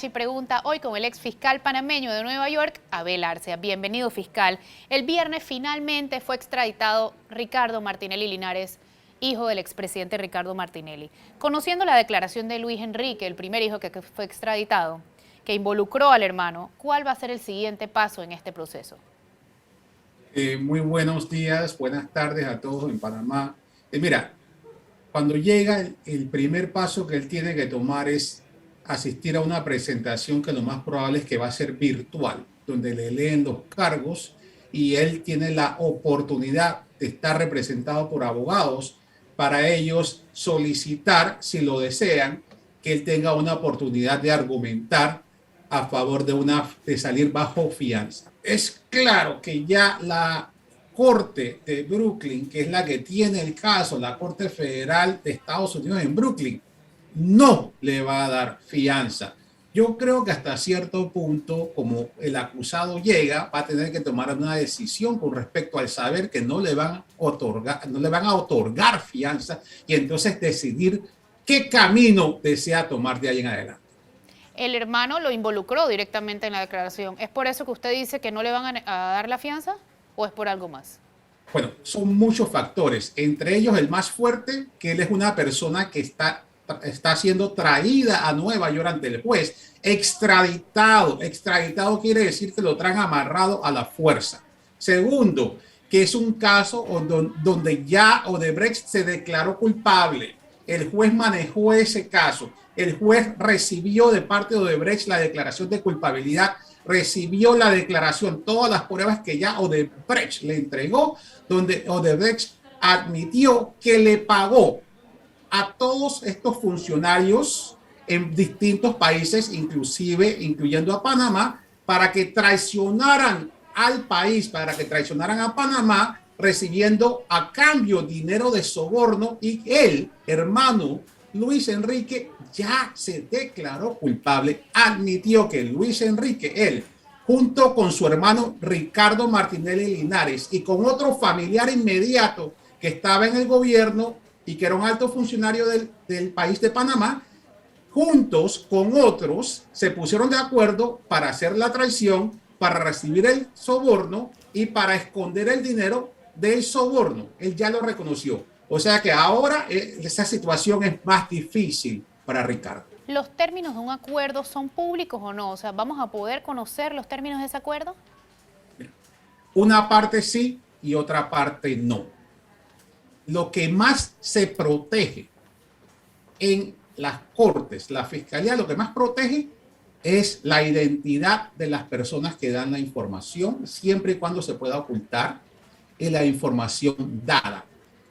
Pachi pregunta hoy con el ex fiscal panameño de Nueva York, Abel Arce. Bienvenido, fiscal. El viernes finalmente fue extraditado Ricardo Martinelli Linares, hijo del expresidente Ricardo Martinelli. Conociendo la declaración de Luis Enrique, el primer hijo que fue extraditado, que involucró al hermano, ¿cuál va a ser el siguiente paso en este proceso? Muy buenos días, buenas tardes a todos en Panamá. Mira, cuando llega el primer paso que él tiene que tomar es asistir a una presentación que lo más probable es que va a ser virtual, donde le leen los cargos y él tiene la oportunidad de estar representado por abogados para ellos solicitar, si lo desean, que él tenga una oportunidad de argumentar a favor de salir bajo fianza. Es claro que ya la Corte de Brooklyn, que es la que tiene el caso, la Corte Federal de Estados Unidos en Brooklyn, no le va a dar fianza. Yo creo que hasta cierto punto, como el acusado llega, va a tener que tomar una decisión con respecto al saber que no le van a otorgar fianza y entonces decidir qué camino desea tomar de ahí en adelante. El hermano lo involucró directamente en la declaración. ¿Es por eso que usted dice que no le van a dar la fianza o es por algo más? Bueno, son muchos factores, entre ellos el más fuerte, que él es una persona que está siendo traída a Nueva York ante el juez, extraditado. Extraditado quiere decir que lo traen amarrado a la fuerza. Segundo, que es un caso donde ya Odebrecht se declaró culpable. El juez manejó ese caso. El juez recibió de parte de Odebrecht la declaración de culpabilidad, recibió la declaración, todas las pruebas que ya Odebrecht le entregó, donde Odebrecht admitió que le pagó a todos estos funcionarios en distintos países, incluyendo a Panamá, para que traicionaran al país, para que traicionaran a Panamá, recibiendo a cambio dinero de soborno, y el hermano Luis Enrique ya se declaró culpable, admitió que Luis Enrique, él, junto con su hermano Ricardo Martinelli Linares y con otro familiar inmediato que estaba en el gobierno y que era un alto funcionario del país de Panamá, juntos con otros se pusieron de acuerdo para hacer la traición, para recibir el soborno y para esconder el dinero del soborno. Él ya lo reconoció. O sea que ahora esa situación es más difícil para Ricardo. ¿Los términos de un acuerdo son públicos o no? O sea, ¿vamos a poder conocer los términos de ese acuerdo? Una parte sí y otra parte no. Lo que más se protege en las cortes, la fiscalía, lo que más protege es la identidad de las personas que dan la información, siempre y cuando se pueda ocultar la información dada.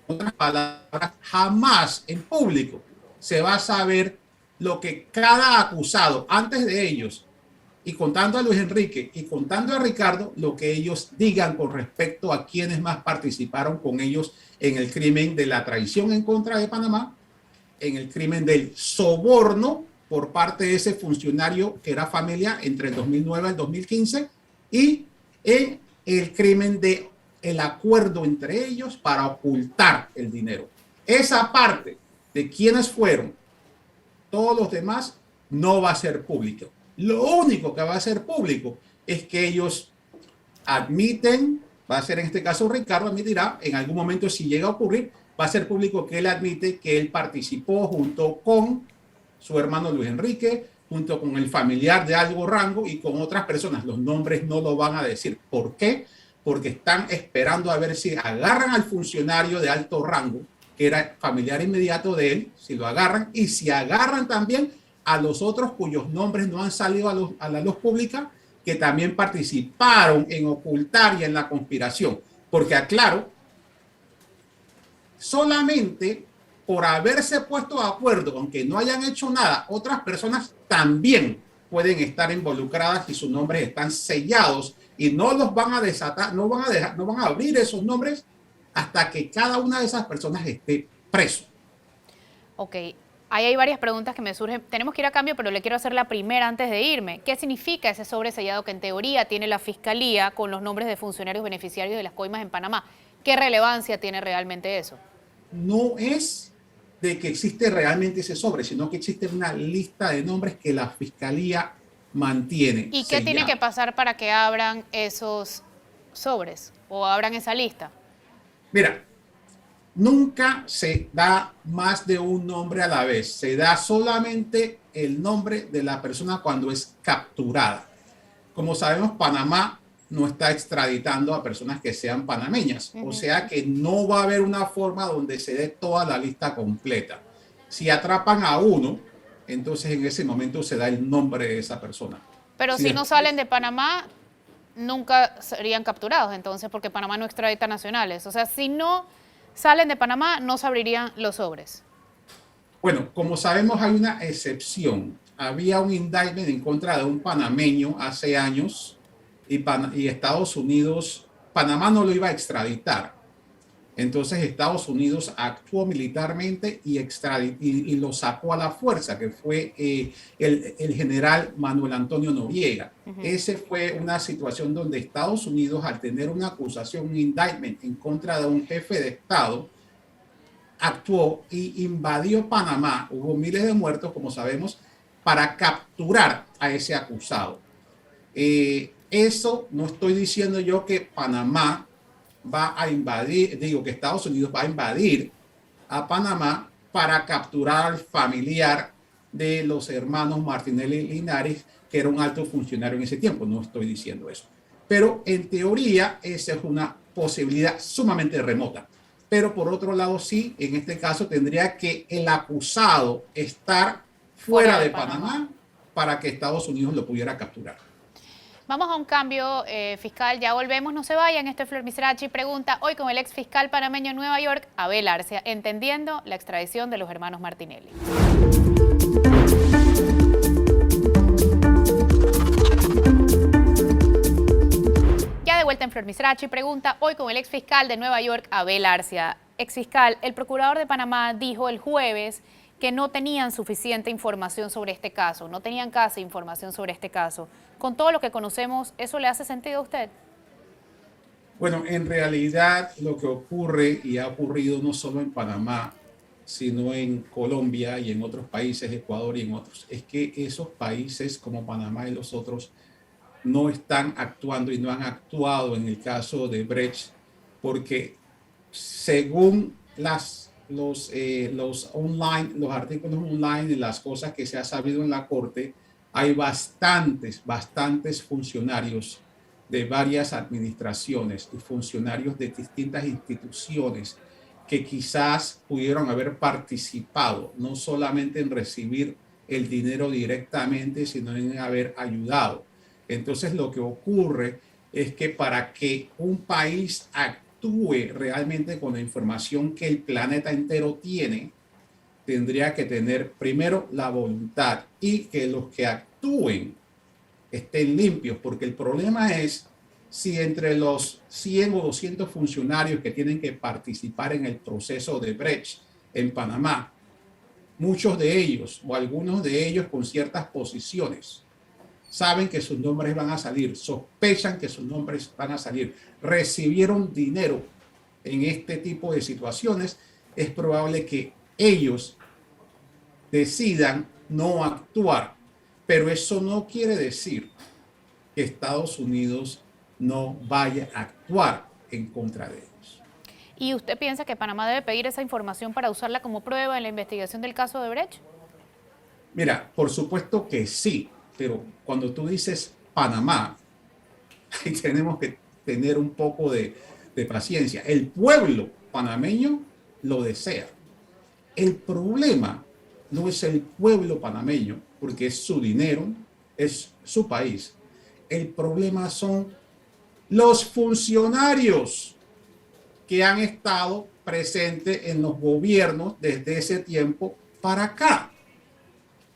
En otras palabras, jamás en público se va a saber lo que cada acusado, antes de ellos, y contando a Luis Enrique y contando a Ricardo, lo que ellos digan con respecto a quienes más participaron con ellos en el crimen de la traición en contra de Panamá, en el crimen del soborno por parte de ese funcionario que era familia entre el 2009 y el 2015, y en el crimen de el acuerdo entre ellos para ocultar el dinero. Esa parte de quiénes fueron todos los demás no va a ser público. Lo único que va a ser público es que ellos admiten, va a ser en este caso Ricardo admitirá, en algún momento si llega a ocurrir, va a ser público que él admite que él participó junto con su hermano Luis Enrique, junto con el familiar de alto rango y con otras personas. Los nombres no lo van a decir. ¿Por qué? Porque están esperando a ver si agarran al funcionario de alto rango, que era familiar inmediato de él, si lo agarran, y si agarran también a los otros cuyos nombres no han salido a la luz pública, que también participaron en ocultar y en la conspiración. Porque aclaro, solamente por haberse puesto de acuerdo, aunque no hayan hecho nada, otras personas también pueden estar involucradas y sus nombres están sellados y no los van a desatar, no van a abrir esos nombres hasta que cada una de esas personas esté preso. Ok, ahí hay varias preguntas que me surgen. Tenemos que ir a cambio, pero le quiero hacer la primera antes de irme. ¿Qué significa ese sobresellado que en teoría tiene la Fiscalía con los nombres de funcionarios beneficiarios de las coimas en Panamá? ¿Qué relevancia tiene realmente eso? No es de que existe realmente ese sobre, sino que existe una lista de nombres que la Fiscalía mantiene ¿Y qué tiene que sellado. pasar para que abran esos sobres o abran esa lista? Mira, nunca se da más de un nombre a la vez, se da solamente el nombre de la persona cuando es capturada. Como sabemos, Panamá no está extraditando a personas que sean panameñas, o sea que no va a haber una forma donde se dé toda la lista completa. Si atrapan a uno, entonces en ese momento se da el nombre de esa persona. Pero Si si no después, salen de Panamá, nunca serían capturados, entonces, porque Panamá no extradita nacionales. O sea, si no salen de Panamá, no se abrirían los sobres. bueno, como sabemos hay una excepción. Había un indictment en contra de un panameño hace años y Estados Unidos, Panamá no lo iba a extraditar. Entonces Estados Unidos actuó militarmente y lo sacó a la fuerza, que fue el general Manuel Antonio Noriega. Esa fue una situación donde Estados Unidos, al tener una acusación, un indictment en contra de un jefe de Estado, actuó y invadió Panamá. Hubo miles de muertos, como sabemos, para capturar a ese acusado. Eso no estoy diciendo yo que Panamá va a invadir, digo que Estados Unidos va a invadir a Panamá para capturar al familiar de los hermanos Martinelli y Linares, que era un alto funcionario en ese tiempo. No estoy diciendo eso. Pero en teoría esa es una posibilidad sumamente remota. Pero por otro lado, sí, en este caso tendría que el acusado estar fuera de Panamá para que Estados Unidos lo pudiera capturar. Vamos a un cambio fiscal, ya volvemos, no se vayan. Esto es Flor Misrachi pregunta hoy con el ex fiscal panameño en Nueva York, Abel Arcia, entendiendo la extradición de los hermanos Martinelli. Ya de vuelta en Flor Misrachi pregunta hoy con el ex fiscal de Nueva York, Abel Arcia. Ex fiscal, el procurador de Panamá dijo el jueves que no tenían suficiente información sobre este caso, no tenían casi información sobre este caso. Con todo lo que conocemos, ¿eso le hace sentido a usted? Bueno, en realidad lo que ocurre y ha ocurrido no solo en Panamá, sino en Colombia y en otros países, Ecuador y en otros, es que esos países como Panamá y los otros no están actuando y no han actuado en el caso de Brecht, porque según los artículos online y las cosas que se ha sabido en la corte, hay bastantes funcionarios de varias administraciones y funcionarios de distintas instituciones que quizás pudieron haber participado, no solamente en recibir el dinero directamente, sino en haber ayudado. Entonces lo que ocurre es que para que un país actúe realmente con la información que el planeta entero tiene, tendría que tener primero la voluntad y que los que actúen estén limpios, porque el problema es si entre los 100 o 200 funcionarios que tienen que participar en el proceso de Brecht en Panamá, muchos de ellos o algunos de ellos con ciertas posiciones saben que sus nombres van a salir, sospechan que sus nombres van a salir, recibieron dinero en este tipo de situaciones, es probable que ellos decidan no actuar. Pero eso no quiere decir que Estados Unidos no vaya a actuar en contra de ellos. ¿Y usted piensa que Panamá debe pedir esa información para usarla como prueba en la investigación del caso de Brecht? Mira, por supuesto que sí, pero cuando tú dices Panamá, ahí tenemos que tener un poco de paciencia. El pueblo panameño lo desea. El problema no es el pueblo panameño, porque es su dinero, es su país. El problema son los funcionarios que han estado presentes en los gobiernos desde ese tiempo para acá.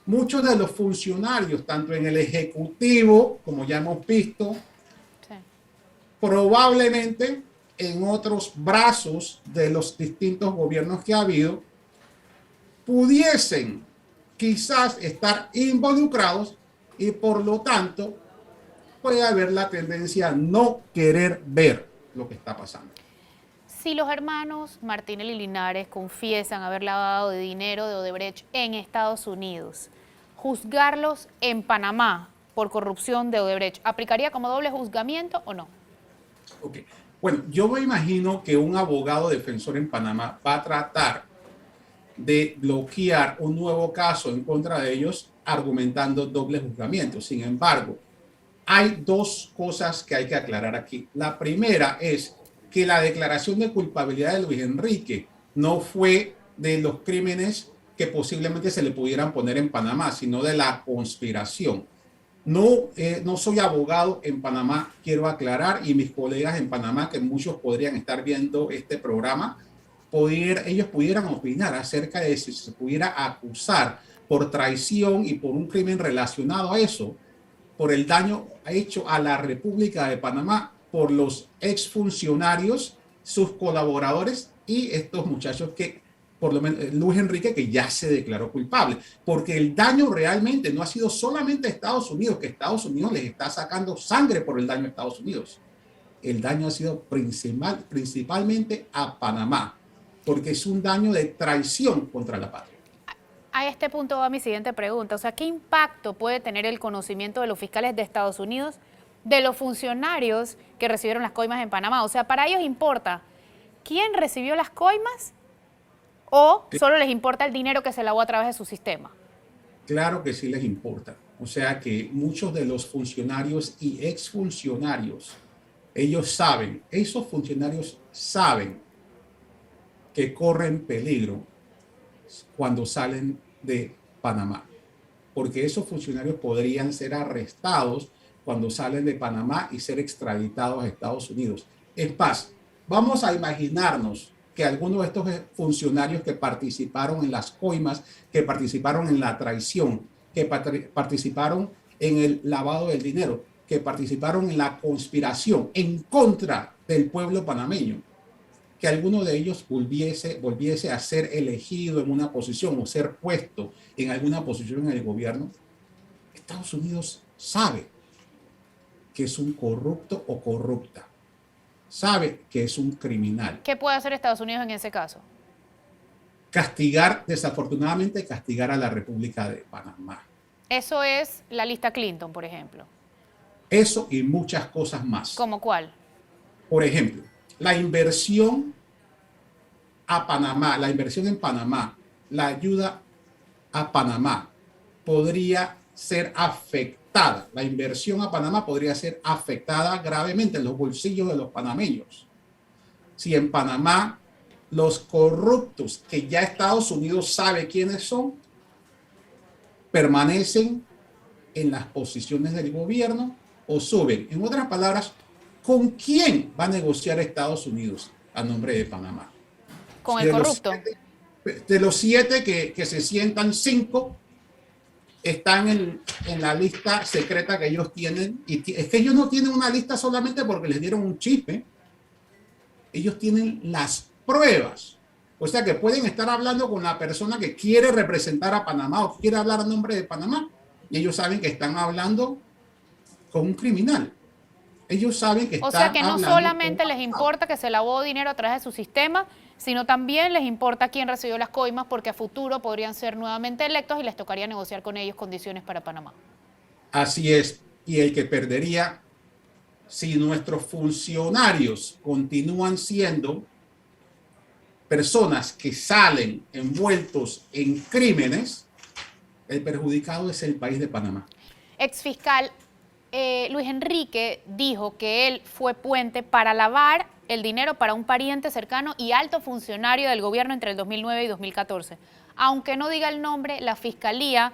Muchos de los funcionarios, tanto en el Ejecutivo, como ya hemos visto, sí, probablemente en otros brazos de los distintos gobiernos que ha habido, pudiesen quizás estar involucrados y por lo tanto puede haber la tendencia a no querer ver lo que está pasando. Si los hermanos Martinelli y Linares confiesan haber lavado de dinero de Odebrecht en Estados Unidos, juzgarlos en Panamá por corrupción de Odebrecht, ¿aplicaría como doble juzgamiento o no? Ok. Bueno, yo me imagino que un abogado defensor en Panamá va a tratar de bloquear un nuevo caso en contra de ellos argumentando doble juzgamiento. Sin embargo, hay dos cosas que hay que aclarar aquí. La primera es que la declaración de culpabilidad de Luis Enrique no fue de los crímenes que posiblemente se le pudieran poner en Panamá, sino de la conspiración. No soy abogado en Panamá, quiero aclarar, y mis colegas en Panamá, que muchos podrían estar viendo este programa, ellos pudieran opinar acerca de si se pudiera acusar por traición y por un crimen relacionado a eso, por el daño hecho a la República de Panamá por los exfuncionarios, sus colaboradores y estos muchachos que, por lo menos Luis Enrique, que ya se declaró culpable, porque el daño realmente no ha sido solamente a Estados Unidos, que Estados Unidos les está sacando sangre por el daño a Estados Unidos. El daño ha sido principalmente a Panamá, porque es un daño de traición contra la patria. A este punto va mi siguiente pregunta. O sea, ¿qué impacto puede tener el conocimiento de los fiscales de Estados Unidos de los funcionarios que recibieron las coimas en Panamá? O sea, ¿para ellos importa quién recibió las coimas o solo les importa el dinero que se lavó a través de su sistema? Claro que sí les importa. O sea que muchos de los funcionarios y exfuncionarios, esos funcionarios saben que corren peligro cuando salen de Panamá, porque esos funcionarios podrían ser arrestados cuando salen de Panamá y ser extraditados a Estados Unidos. Es más, vamos a imaginarnos que algunos de estos funcionarios que participaron en las coimas, que participaron en la traición, que participaron en el lavado del dinero, que participaron en la conspiración en contra del pueblo panameño, que alguno de ellos volviese a ser elegido en una posición o ser puesto en alguna posición en el gobierno, Estados Unidos sabe que es un corrupto o corrupta, sabe que es un criminal. ¿Qué puede hacer Estados Unidos en ese caso? Desafortunadamente castigar a la República de Panamá. Eso es la lista Clinton, por ejemplo. Eso y muchas cosas más. ¿Cómo cuál? Por ejemplo, la inversión a Panamá, la inversión en Panamá, la ayuda a Panamá podría ser afectada. La inversión a Panamá podría ser afectada gravemente en los bolsillos de los panameños. Si en Panamá los corruptos, que ya Estados Unidos sabe quiénes son, permanecen en las posiciones del gobierno o suben. En otras palabras, ¿con quién va a negociar Estados Unidos a nombre de Panamá? Con el corrupto. De los 7 que se sientan, 5 están en la lista secreta que ellos tienen. Y es que ellos no tienen una lista solamente porque les dieron un chisme. Ellos tienen las pruebas. O sea que pueden estar hablando con la persona que quiere representar a Panamá o quiere hablar a nombre de Panamá. Y ellos saben que están hablando con un criminal. Ellos saben que están hablando. O sea que no solamente les importa que se lavó dinero a través de su sistema, sino también les importa quién recibió las coimas, porque a futuro podrían ser nuevamente electos y les tocaría negociar con ellos condiciones para Panamá. Así es. Y el que perdería, si nuestros funcionarios continúan siendo personas que salen envueltos en crímenes, el perjudicado es el país de Panamá. Exfiscal, Luis Enrique dijo que él fue puente para lavar el dinero para un pariente cercano y alto funcionario del gobierno entre el 2009 y 2014. Aunque no diga el nombre, la fiscalía,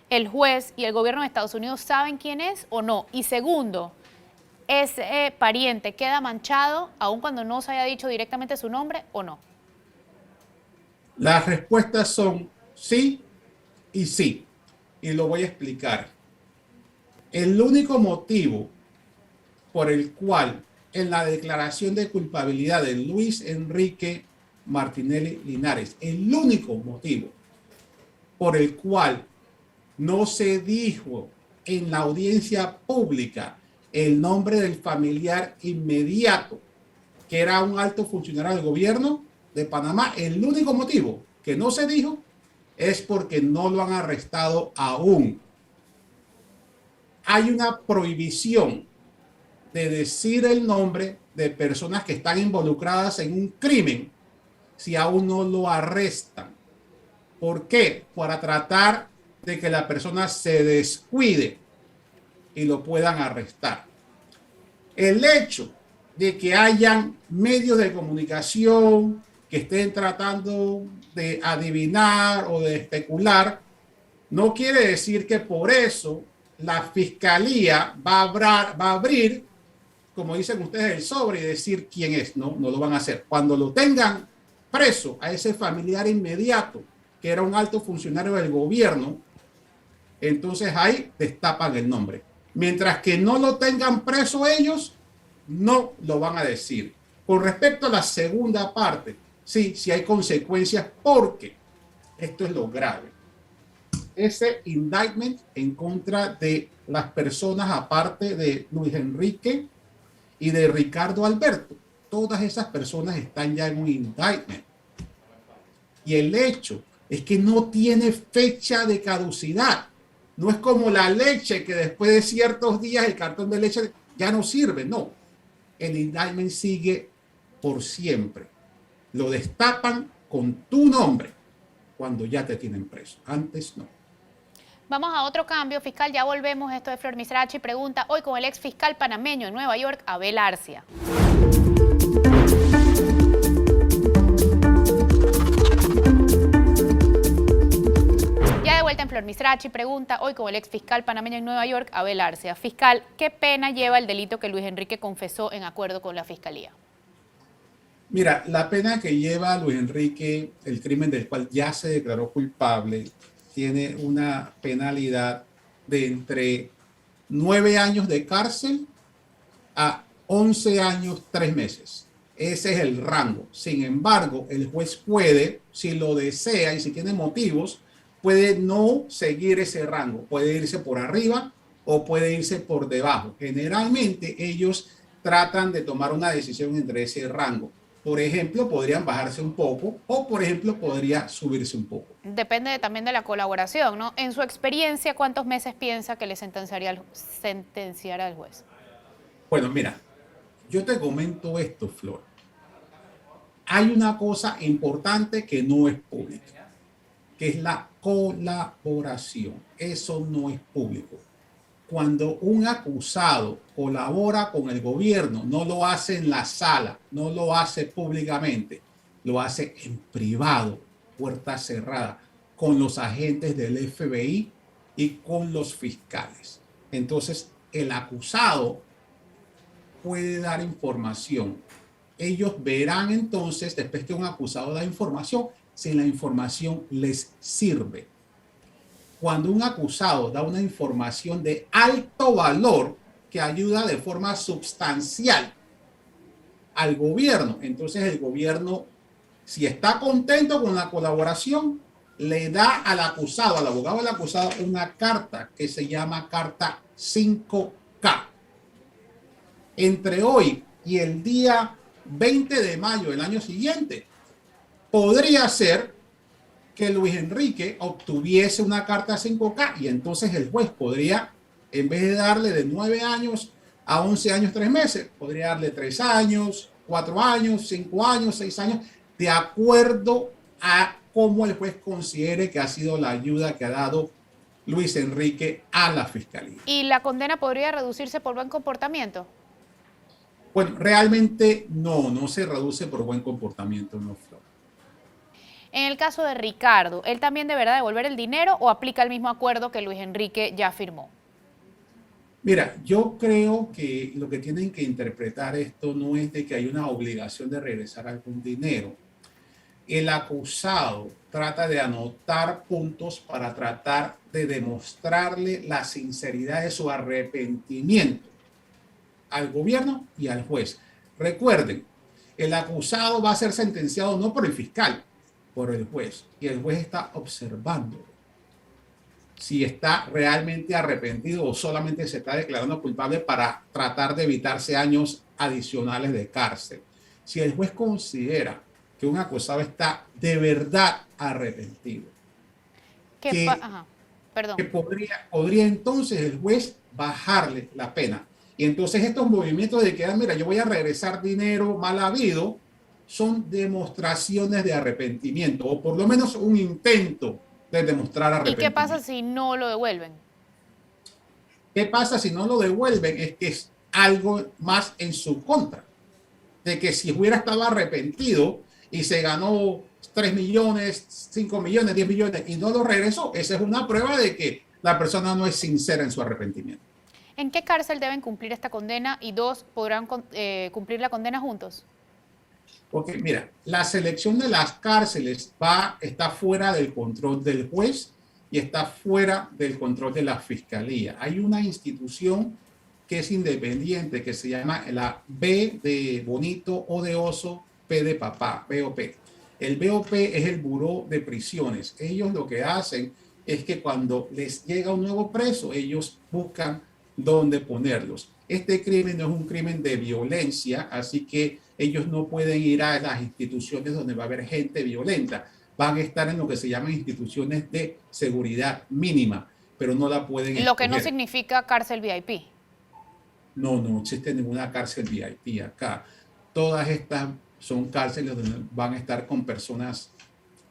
el juez y el gobierno de Estados Unidos saben quién es o no. Y segundo, ¿ese pariente queda manchado aun cuando no se haya dicho directamente su nombre o no? Las respuestas son sí y sí. Y lo voy a explicar. El único motivo por el cual en la declaración de culpabilidad de Luis Enrique Martinelli Linares, el único motivo por el cual no se dijo en la audiencia pública el nombre del familiar inmediato, que era un alto funcionario del gobierno de Panamá, el único motivo que no se dijo es porque no lo han arrestado aún. hay una prohibición de decir el nombre de personas que están involucradas en un crimen si aún no lo arrestan. ¿Por qué? Para tratar de que la persona se descuide y lo puedan arrestar. El hecho de que hayan medios de comunicación que estén tratando de adivinar o de especular, no quiere decir que por eso la fiscalía va a abrir, como dicen ustedes, el sobre y decir quién es. No, no lo van a hacer. Cuando lo tengan preso a ese familiar inmediato, que era un alto funcionario del gobierno, entonces ahí destapan el nombre. Mientras que no lo tengan preso ellos, no lo van a decir. Con respecto a la segunda parte, sí, sí hay consecuencias porque esto es lo grave. Ese indictment en contra de las personas, aparte de Luis Enrique y de Ricardo Alberto, todas esas personas están ya en un indictment. Y el hecho es que no tiene fecha de caducidad. No es como la leche que después de ciertos días el cartón de leche ya no sirve. No, el indictment sigue por siempre. Lo destapan con tu nombre cuando ya te tienen preso. Antes no. Vamos a otro cambio, fiscal, ya volvemos. Esto de Flor Misrachi pregunta hoy con el ex fiscal panameño en Nueva York, Abel Arcia. Ya de vuelta en Flor Misrachi pregunta hoy con el ex fiscal panameño en Nueva York, Abel Arcia. Fiscal, ¿qué pena lleva el delito que Luis Enrique confesó en acuerdo con la fiscalía? Mira, la pena que lleva Luis Enrique, el crimen del cual ya se declaró culpable, tiene una penalidad de entre 9 años de cárcel a 11 años, 3 meses. Ese es el rango. Sin embargo, el juez puede, si lo desea y si tiene motivos, puede no seguir ese rango. Puede irse por arriba o puede irse por debajo. Generalmente ellos tratan de tomar una decisión entre ese rango. Por ejemplo, podrían bajarse un poco o, por ejemplo, podría subirse un poco. Depende también de la colaboración, ¿no? En su experiencia, ¿cuántos meses piensa que le sentenciará el juez? Bueno, mira, yo te comento esto, Flor. Hay una cosa importante que no es pública, que es la colaboración. Eso no es público. Cuando un acusado colabora con el gobierno, no lo hace en la sala, no lo hace públicamente, lo hace en privado, puerta cerrada, con los agentes del FBI y con los fiscales. Entonces, el acusado puede dar información. Ellos verán entonces, después que un acusado da información, si la información les sirve. Cuando un acusado da una información de alto valor que ayuda de forma sustancial al gobierno, entonces el gobierno, si está contento con la colaboración, le da al acusado, al abogado del acusado, una carta que se llama carta 5K. Entre hoy y el día 20 de mayo del año siguiente, podría ser que Luis Enrique obtuviese una carta 5K y entonces el juez podría, en vez de darle de 9 años a 11 años 3 meses, podría darle 3 años, 4 años, 5 años, 6 años, de acuerdo a cómo el juez considere que ha sido la ayuda que ha dado Luis Enrique a la fiscalía. ¿Y la condena podría reducirse por buen comportamiento? Bueno, realmente no se reduce por buen comportamiento, no, Flor. En el caso de Ricardo, ¿él también deberá devolver el dinero o aplica el mismo acuerdo que Luis Enrique ya firmó? Mira, yo creo que lo que tienen que interpretar esto no es de que hay una obligación de regresar algún dinero. El acusado trata de anotar puntos para tratar de demostrarle la sinceridad de su arrepentimiento al gobierno y al juez. Recuerden, el acusado va a ser sentenciado no por el fiscal, por el juez, y el juez está observando si está realmente arrepentido o solamente se está declarando culpable para tratar de evitarse años adicionales de cárcel. Si el juez considera que un acusado está de verdad arrepentido, que Perdón. podría entonces el juez bajarle la pena. Y entonces estos movimientos de que, mira, yo voy a regresar dinero mal habido, son demostraciones de arrepentimiento, o por lo menos un intento de demostrar ¿Y qué arrepentimiento. pasa si no lo devuelven? ¿Qué pasa si no lo devuelven? Es que es algo más en su contra. De que si hubiera estado arrepentido y se ganó 3 millones, 5 millones, 10 millones y no lo regresó, esa es una prueba de que la persona no es sincera en su arrepentimiento. ¿En qué cárcel deben cumplir esta condena? Y dos, ¿podrán cumplir la condena juntos? Porque mira, la selección de las cárceles está fuera del control del juez y está fuera del control de la fiscalía. Hay una institución que es independiente, que se llama la B de bonito, O de oso, P de papá, BOP. El BOP es el Buró de Prisiones. Ellos lo que hacen es que cuando les llega un nuevo preso, ellos buscan dónde ponerlos. Este crimen no es un crimen de violencia, así que ellos no pueden ir a las instituciones donde va a haber gente violenta. Van a estar en lo que se llaman instituciones de seguridad mínima, pero no la pueden escoger. Lo que no significa cárcel VIP. No existe ninguna cárcel VIP acá. Todas estas son cárceles donde van a estar con personas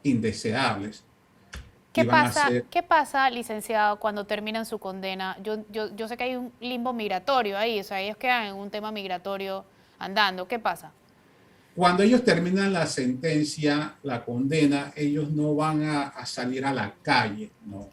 indeseables. ¿Qué pasa, licenciado, cuando terminan su condena? Yo sé que hay un limbo migratorio ahí, o sea, ellos quedan en un tema migratorio andando. ¿Qué pasa? Cuando ellos terminan la sentencia, la condena, ellos no van a salir a la calle, no.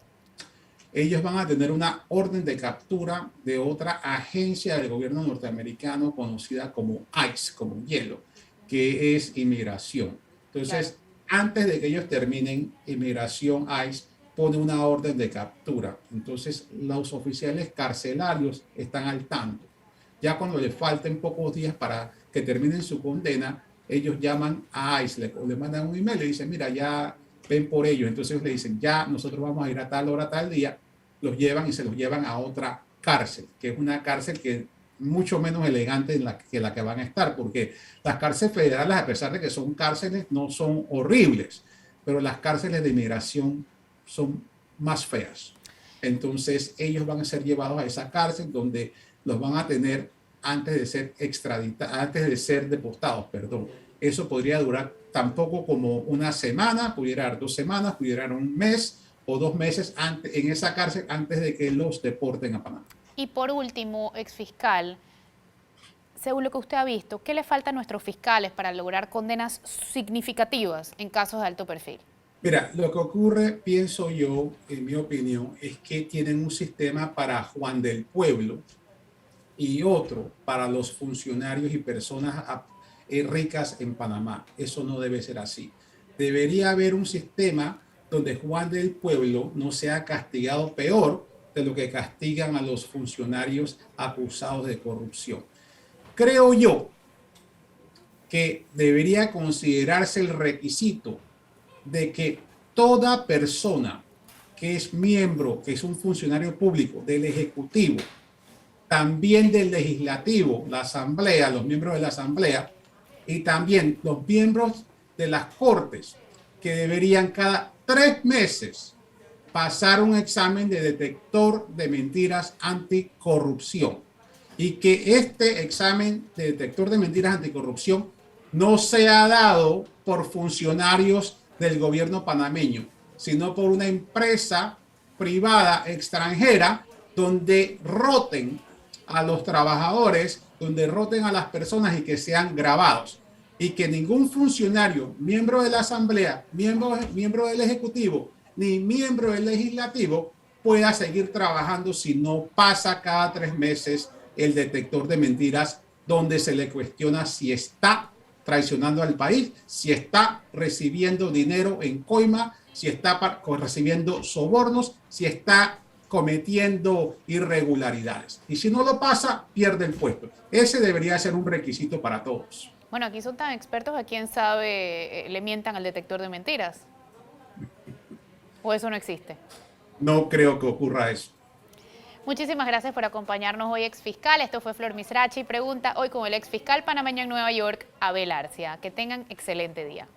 Ellos van a tener una orden de captura de otra agencia del gobierno norteamericano conocida como ICE, como hielo, que es inmigración. Entonces, antes de que ellos terminen, inmigración ICE pone una orden de captura. Entonces, los oficiales carcelarios están al tanto. Ya cuando les falten pocos días para que terminen su condena, ellos llaman a ICE, le mandan un email y le dicen, mira, ya ven por ellos. Entonces le dicen, ya nosotros vamos a ir a tal hora, tal día, los llevan y se los llevan a otra cárcel, que es una cárcel que es mucho menos elegante que la que van a estar, porque las cárceles federales, a pesar de que son cárceles, no son horribles, pero las cárceles de inmigración son más feas. Entonces ellos van a ser llevados a esa cárcel donde los van a tener antes de ser extraditados, antes de ser deportados, perdón. Eso podría durar tampoco como una semana, pudiera dar 2 semanas, pudiera dar un mes o 2 meses en esa cárcel antes de que los deporten a Panamá. Y por último, exfiscal, según lo que usted ha visto, ¿qué le falta a nuestros fiscales para lograr condenas significativas en casos de alto perfil? Mira, lo que ocurre, pienso yo, en mi opinión, es que tienen un sistema para Juan del Pueblo y otro para los funcionarios y personas ricas en Panamá. Eso no debe ser así. Debería haber un sistema donde Juan del Pueblo no sea castigado peor de lo que castigan a los funcionarios acusados de corrupción. Creo yo que debería considerarse el requisito de que toda persona que es miembro, que es un funcionario público del Ejecutivo, también del Legislativo, la Asamblea, los miembros de la Asamblea, y también los miembros de las Cortes, que deberían cada 3 meses pasar un examen de detector de mentiras anticorrupción, y que este examen de detector de mentiras anticorrupción no sea dado por funcionarios del gobierno panameño, sino por una empresa privada extranjera donde roten a los trabajadores, donde roten a las personas y que sean grabados. Y que ningún funcionario, miembro de la Asamblea, miembro del Ejecutivo, ni miembro del Legislativo pueda seguir trabajando si no pasa cada 3 meses el detector de mentiras, donde se le cuestiona si está traicionando al país, si está recibiendo dinero en coima, si está recibiendo sobornos, si está cometiendo irregularidades. Y si no lo pasa, pierde el puesto. Ese debería ser un requisito para todos. Bueno, aquí son tan expertos que quién sabe le mientan al detector de mentiras. ¿O eso no existe? No creo que ocurra eso. Muchísimas gracias por acompañarnos hoy, exfiscal. Esto fue Flor Misrachi Pregunta, hoy con el exfiscal panameño en Nueva York, Abel Arcia. Que tengan excelente día.